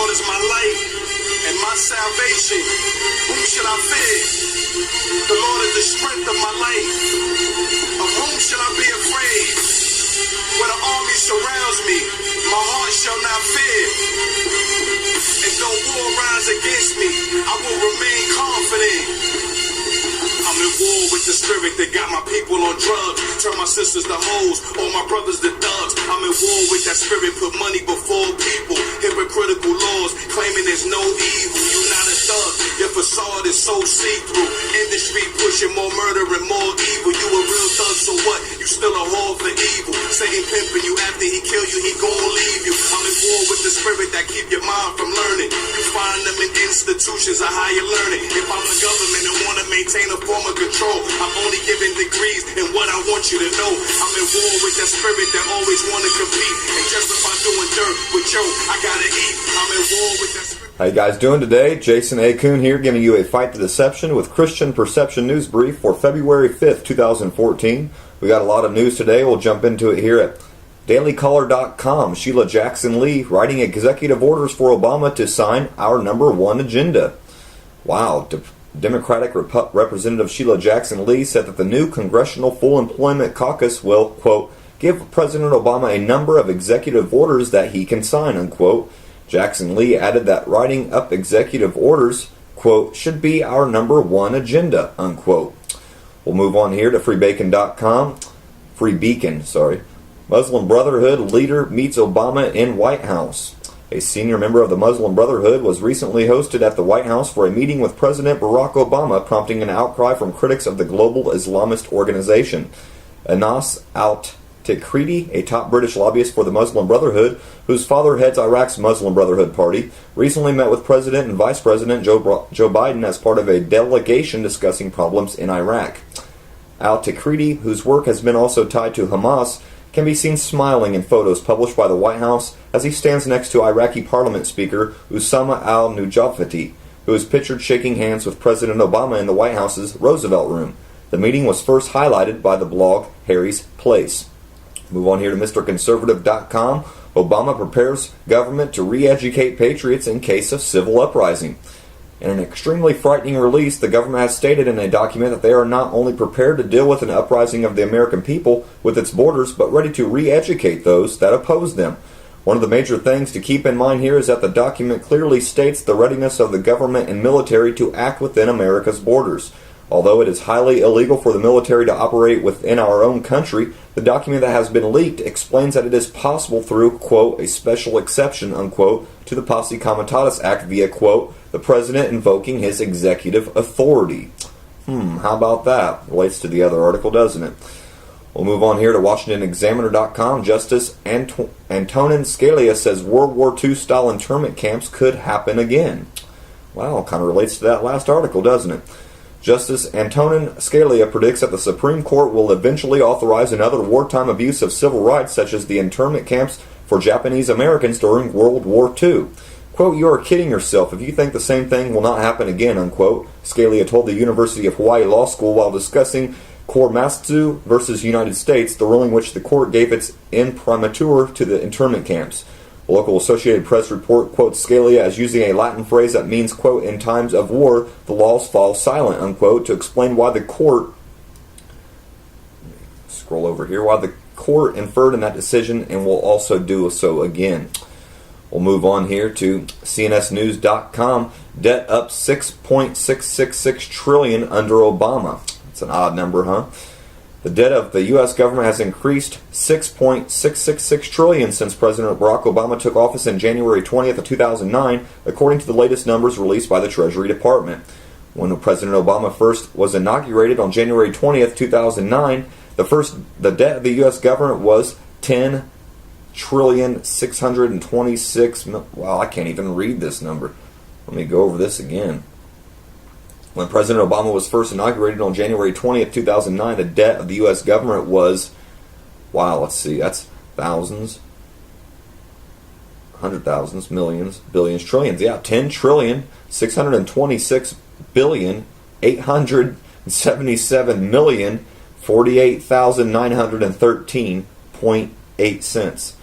Lord is my light and my salvation. Whom shall I fear? The Lord is the strength of my life. Of whom shall I be afraid? When an army surrounds me, my heart shall not fear. And though war rise against me, I will remain confident. I'm in war with the spirit that got my people on drugs. Turn my sisters to hoes, all my brothers to thugs. I'm in war with that spirit, put money before people. Hypocritical laws, claiming there's no evil. You're not a thug, your facade is so see-through. Industry pushing more murder and more evil. You a real thug, so what? You still a whore for evil. Satan pimping you, after he kill you, he gon' leave you. I'm in war with the spirit that keep your mind from learning. You find them in institutions of higher learning. If I'm the government and wanna maintain a form of control, I'm only giving degrees in what I want you to know. I'm in war with that spirit that always wanna compete and justify doing dirt with Joe. I gotta eat. I'm in war with that spirit. How you guys doing today? Jason A. Kuhn here, giving you a Fight the Deception with Christian Perception News Brief for February 5th, 2014. We got a lot of news today. We'll jump into it here at dailycaller.com. Sheila Jackson Lee writing executive orders for Obama to sign our #1 agenda. Wow. Democratic Representative Sheila Jackson Lee said that the new Congressional Full Employment Caucus will, quote, give President Obama a number of executive orders that he can sign, unquote. Jackson Lee added that writing up executive orders, quote, should be our #1 agenda, unquote. We'll move on here to freebacon.com. Free Beacon, sorry. Muslim Brotherhood leader meets Obama in White House. A senior member of the Muslim Brotherhood was recently hosted at the White House for a meeting with President Barack Obama, prompting an outcry from critics of the global Islamist organization. Anas Al-Tikriti, a top British lobbyist for the Muslim Brotherhood, whose father heads Iraq's Muslim Brotherhood Party, recently met with President and Vice President Joe Biden as part of a delegation discussing problems in Iraq. Al-Tikriti, whose work has been also tied to Hamas, can be seen smiling in photos published by the White House as he stands next to Iraqi Parliament Speaker Usama al-Nujafati, who is pictured shaking hands with President Obama in the White House's Roosevelt Room. The meeting was first highlighted by the blog Harry's Place. Move on here to MrConservative.com. Obama prepares government to re-educate patriots in case of civil uprising. In an extremely frightening release, the government has stated in a document that they are not only prepared to deal with an uprising of the American people with its borders, but ready to re-educate those that oppose them. One of the major things to keep in mind here is that the document clearly states the readiness of the government and military to act within America's borders. Although it is highly illegal for the military to operate within our own country, the document that has been leaked explains that it is possible through, quote, a special exception, unquote, to the Posse Comitatus Act via, quote, the president invoking his executive authority. How about that? Relates to the other article, doesn't it? We'll move on here to WashingtonExaminer.com. Justice Antonin Scalia says World War II style internment camps could happen again. Wow, kind of relates to that last article, doesn't it? Justice Antonin Scalia predicts that the Supreme Court will eventually authorize another wartime abuse of civil rights, such as the internment camps for Japanese Americans during World War II. Quote, you are kidding yourself if you think the same thing will not happen again, unquote, Scalia told the University of Hawaii Law School while discussing Korematsu versus United States, the ruling which the court gave its imprimatur to the internment camps. The local Associated Press report quotes Scalia as using a Latin phrase that means, quote, in times of war, the laws fall silent, unquote, to explain why the court, scroll over here, why the court inferred in that decision and will also do so again. We'll move on here to CNSNews.com. Debt up $6.666 trillion under Obama. That's an odd number, huh? The debt of the U.S. government has increased $6.666 trillion since President Barack Obama took office in January 20th of 2009, according to the latest numbers released by the Treasury Department. When President Obama first was inaugurated on January 20th, 2009, the debt of the U.S. government was $10,626,000,000. Wow, I can't even read this number. Let me go over this again. When President Obama was first inaugurated on January 20th, 2009, the debt of the U.S. government was, wow, let's see, that's thousands, hundred thousands, millions, billions, trillions. Yeah, $10,626,877,048,913.8 cents.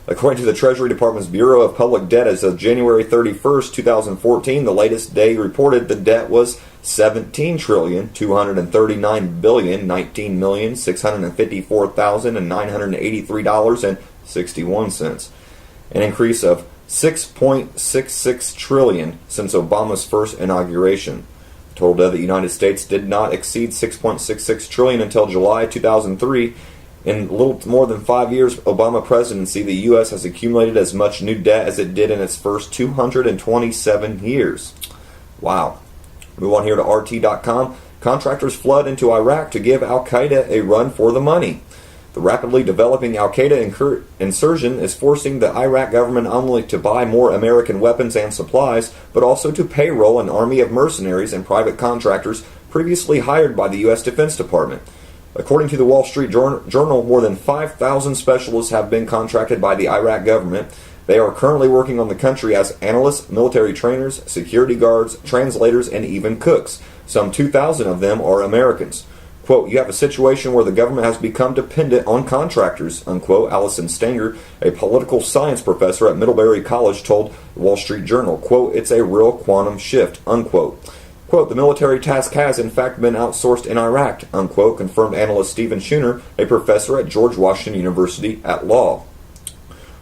According to the Treasury Department's Bureau of Public Debt, as of January 31st, 2014, the latest day reported the debt was $17,239,654,983.61, an increase of $6.66 trillion since Obama's first inauguration. The total debt of the United States did not exceed $6.66 trillion until July 2003. In a little more than 5 years Obama presidency, the U.S. has accumulated as much new debt as it did in its first 227 years. Wow. Move on here to RT.com. Contractors flood into Iraq to give Al-Qaeda a run for the money. The rapidly developing Al-Qaeda insurgent is forcing the Iraq government not only to buy more American weapons and supplies, but also to payroll an army of mercenaries and private contractors previously hired by the U.S. Defense Department. According to the Wall Street Journal, more than 5,000 specialists have been contracted by the Iraq government. They are currently working on the country as analysts, military trainers, security guards, translators, and even cooks. Some 2,000 of them are Americans. Quote, "You have a situation where the government has become dependent on contractors," unquote, Allison Stanger, a political science professor at Middlebury College, told the Wall Street Journal. Quote, "It's a real quantum shift," unquote. Quote, "The military task has, in fact, been outsourced in Iraq," unquote, confirmed analyst Stephen Schooner, a professor at George Washington University at law.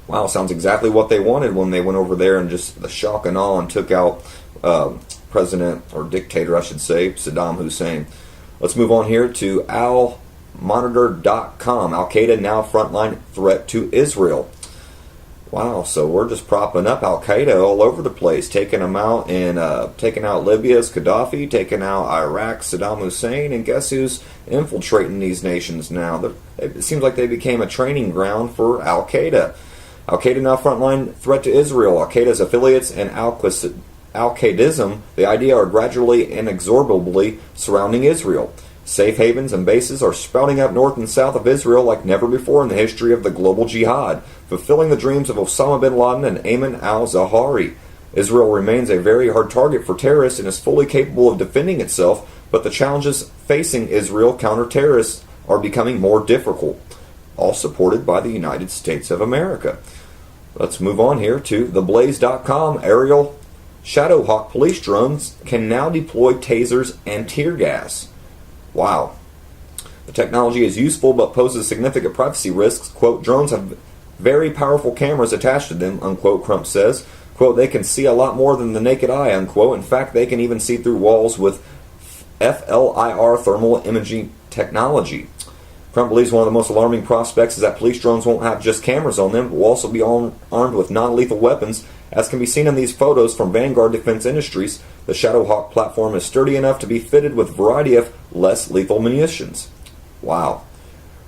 Wow, sounds exactly what they wanted when they went over there and just the shock and awe and took out President, or dictator, I should say, Saddam Hussein. Let's move on here to almonitor.com. Al-Qaeda now frontline threat to Israel. Wow, so we're just propping up Al-Qaeda all over the place, taking them out in, taking out Libya's Gaddafi, taking out Iraq's Saddam Hussein, and guess who's infiltrating these nations now? It seems like they became a training ground for Al-Qaeda. Al-Qaeda now frontline threat to Israel. Al-Qaeda's affiliates and Al-Qaedism, the idea, are gradually and inexorably surrounding Israel. Safe havens and bases are sprouting up north and south of Israel like never before in the history of the global jihad, fulfilling the dreams of Osama bin Laden and Ayman al-Zawahiri. Israel remains a very hard target for terrorists and is fully capable of defending itself, but the challenges facing Israel counter-terrorists are becoming more difficult, all supported by the United States of America. Let's move on here to theblaze.com. Aerial Shadowhawk police drones can now deploy tasers and tear gas. Wow. The technology is useful but poses significant privacy risks. Quote, "Drones have very powerful cameras attached to them," unquote, Crump says. Quote, "They can see a lot more than the naked eye," unquote. In fact, they can even see through walls with FLIR thermal imaging technology. Crump believes one of the most alarming prospects is that police drones won't have just cameras on them, but will also be armed with non-lethal weapons. As can be seen in these photos from Vanguard Defense Industries, the Shadowhawk platform is sturdy enough to be fitted with a variety of less lethal munitions. Wow.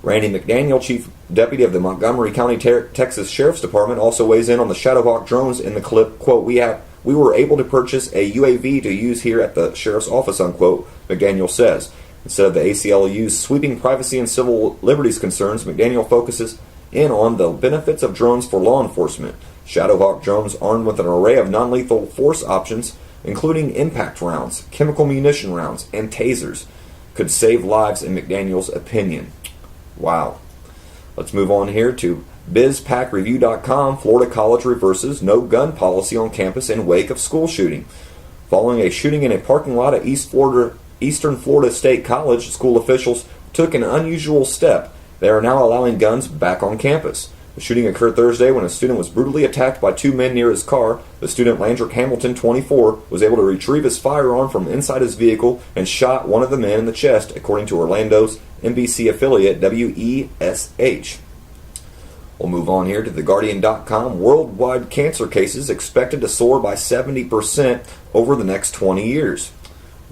Randy McDaniel, Chief Deputy of the Montgomery County, Texas Sheriff's Department, also weighs in on the Shadowhawk drones in the clip. Quote, we were able to purchase a UAV to use here at the Sheriff's Office," unquote, McDaniel says. Instead of the ACLU's sweeping privacy and civil liberties concerns, McDaniel focuses in on the benefits of drones for law enforcement. Shadowhawk drones, armed with an array of non-lethal force options, including impact rounds, chemical munition rounds, and tasers, could save lives in McDaniel's opinion. Wow. Let's move on here to BizPackReview.com. Florida college reverses no gun policy on campus in wake of school shooting. Following a shooting in a parking lot at Eastern Florida State College, school officials took an unusual step. They are now allowing guns back on campus. The shooting occurred Thursday when a student was brutally attacked by two men near his car. The student, Landrick Hamilton, 24, was able to retrieve his firearm from inside his vehicle and shot one of the men in the chest, according to Orlando's NBC affiliate WESH. We'll move on here to TheGuardian.com. Worldwide cancer cases expected to soar by 70% over the next 20 years.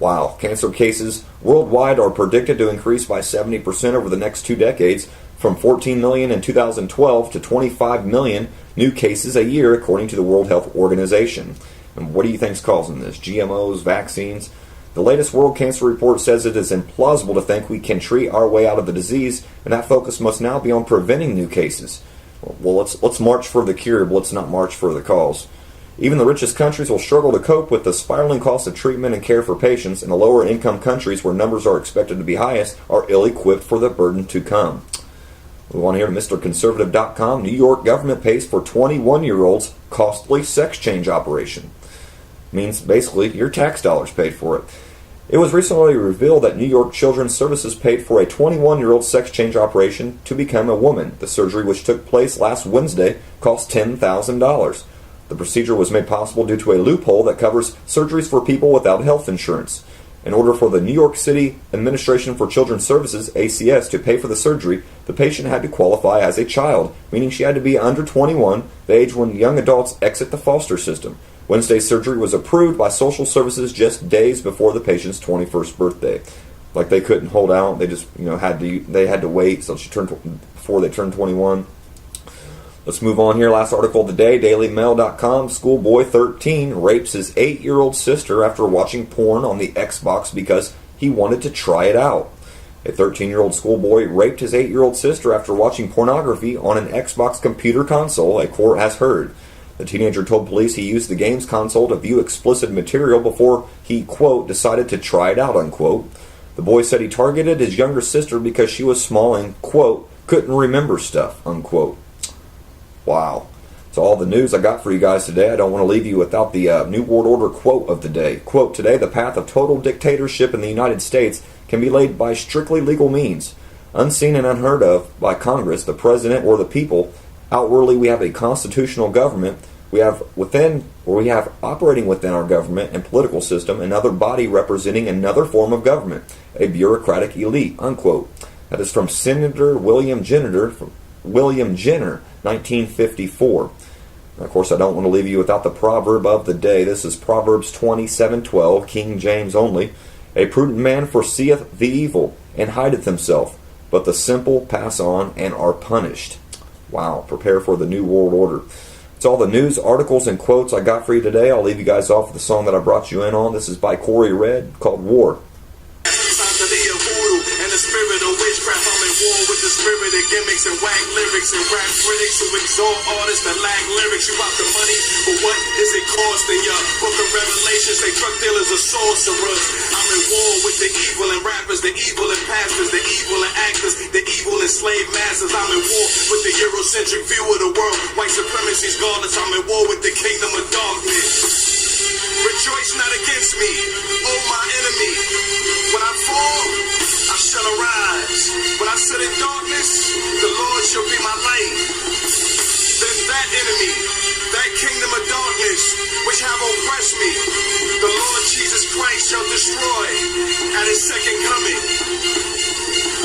Wow, cancer cases worldwide are predicted to increase by 70% over the next 2 decades, from 14 million in 2012 to 25 million new cases a year, according to the World Health Organization. And what do you think is causing this? GMOs, vaccines? The latest World Cancer Report says it is implausible to think we can treat our way out of the disease, and that focus must now be on preventing new cases. Well, let's march for the cure, but let's not march for the cause. Even the richest countries will struggle to cope with the spiraling cost of treatment and care for patients, and the lower income countries, where numbers are expected to be highest, are ill-equipped for the burden to come. We want to hear MrConservative.com. New York government pays for 21-year-old's costly sex change operation. Means basically your tax dollars paid for it. It was recently revealed that New York Children's Services paid for a 21-year-old sex change operation to become a woman. The surgery, which took place last Wednesday, cost $10,000. The procedure was made possible due to a loophole that covers surgeries for people without health insurance. In order for the New York City Administration for Children's Services, ACS, to pay for the surgery, the patient had to qualify as a child, meaning she had to be under 21, the age when young adults exit the foster system. Wednesday's surgery was approved by social services just days before the patient's 21st birthday. Like they couldn't hold out; they just had to wait so she turned before they turned 21. Let's move on here. Last article of the day, DailyMail.com. Schoolboy 13 rapes his 8-year-old sister after watching porn on the Xbox because he wanted to try it out. A 13-year-old schoolboy raped his 8-year-old sister after watching pornography on an Xbox computer console, a court has heard. The teenager told police he used the game's console to view explicit material before he, quote, decided to try it out, unquote. The boy said he targeted his younger sister because she was small and, quote, couldn't remember stuff, unquote. Wow. That's all the news I got for you guys today. I don't want to leave you without the New World Order quote of the day. Quote, today the path of total dictatorship in the United States can be laid by strictly legal means. Unseen and unheard of by Congress, the President, or the people. Outwardly, we have a constitutional government. We have operating within our government and political system another body representing another form of government, a bureaucratic elite, unquote. That is from Senator William Jenner, 1954. And of course, I don't want to leave you without the proverb of the day. This is Proverbs 27:12, King James only. A prudent man foreseeth the evil and hideth himself, but the simple pass on and are punished. Wow, prepare for the New World Order. It's all the news, articles, and quotes I got for you today. I'll leave you guys off with the song that I brought you in on. This is by Corey Red, called War. The spirit of gimmicks and whack lyrics and rap critics who exalt artists that lack lyrics. You out the money, but what is it costing ya? Book of Revelations say drug dealers are sorcerers. I'm in war with the evil and rappers, the evil and pastors, the evil and actors, the evil and slave masters. I'm in war with the Eurocentric view of the world. White supremacy's godless. I'm in war with the kingdom of darkness. Rejoice not against me, oh my enemy. When I fall, I shall arise. When I sit in darkness, the Lord shall be my light. Then that enemy, that kingdom of darkness, which have oppressed me, the Lord Jesus Christ shall destroy at his second coming.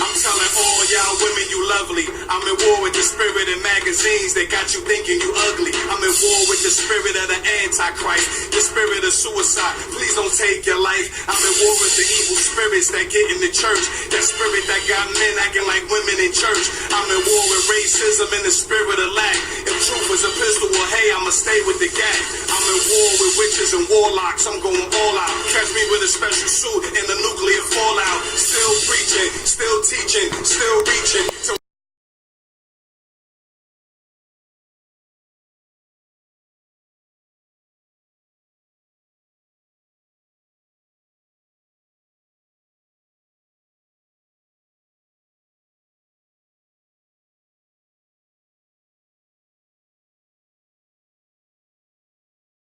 I'm telling all y'all women you lovely. I'm in war with the spirit in magazines that got you thinking you ugly. I'm in war with the spirit of the Antichrist, the spirit of suicide. Please don't take your life. I'm in war with the evil spirits that get in the church, that spirit that got men acting like women in church. I'm in war with racism and the spirit of lack. If truth was a pistol, well hey, I'ma stay with the gag. I'm in war with witches and warlocks. I'm going all out. Catch me with a special suit